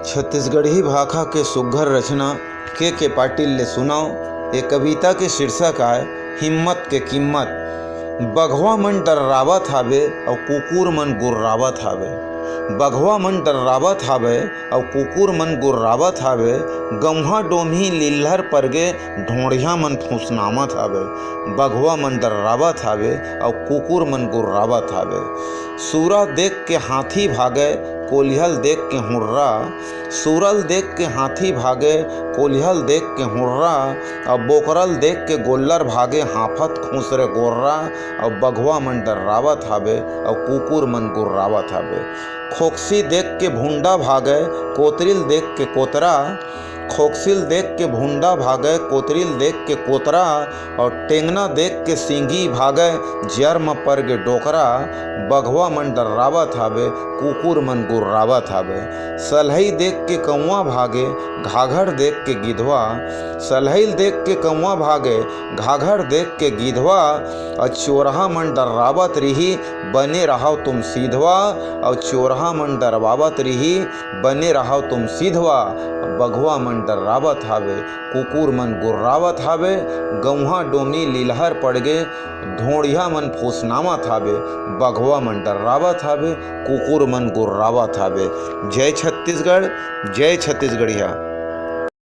छत्तीसगढ़ी भाखा के सुघ्घर रचना के पाटिल ले सुनाओ। ये कविता के शीर्षक आय हिम्मत के कीमत। बघवा मन डर्रावत हावे और कुकुर मन गुर्रावत हावे। बघवा मन डर्रावत हावे और कुकुर मन गुर्रावत हावे। गम्हा डोमही लील्हर परगे ढोंढ़िया मन फुसनावत हावे। बघवा मन डर्रावत हावे और कुकुर मन गुर्रावत हावे। सूरा देख के हाथी भागे कोलिहल देख के हुर्रा। सूरल देख के हाथी भागे कोलिहल देख के हुर्रा। और बोकरल देख के गोल्लर भागे हाफत खूसरे गोर्रा। और बघवा मन डर्रावत हावे और कुकुर मन गुर्रावत हावे। खोकसी देख के भुंडा भागे कोतरिल देख के कोतरा। खोकसिल देख के भुंडा भागे कोतरिल देख के कोतरा। और टेंगना देख के सिंगी भागे जर्म पर गे डोकरा। बघवा मन डर्रावत हावे कुकुर मन गुर्रावत हावे। सलहई देख के कौवा भागे घाघड़ देख के गिधवा। सलहई देख के कौवा भागे घाघड़ देख के गिधवा। और चोरहा मन डर्रावत रही बने रहो तुम सीधवा। और चोरहा मन डरवावत रही बने रहो तुम सीधवा। बघवा मन डर्रावत हावे कुकुर मन गुर्रावत हावे। गौहा डोमी लीलहर पड़गे ढोंढ़िया मन फुसनावत हावे। बघवा मन डर्रावत हावे कुकुर मन गुर्रावत हावे। जय छत्तीसगढ़, जय छत्तीसगढ़िया।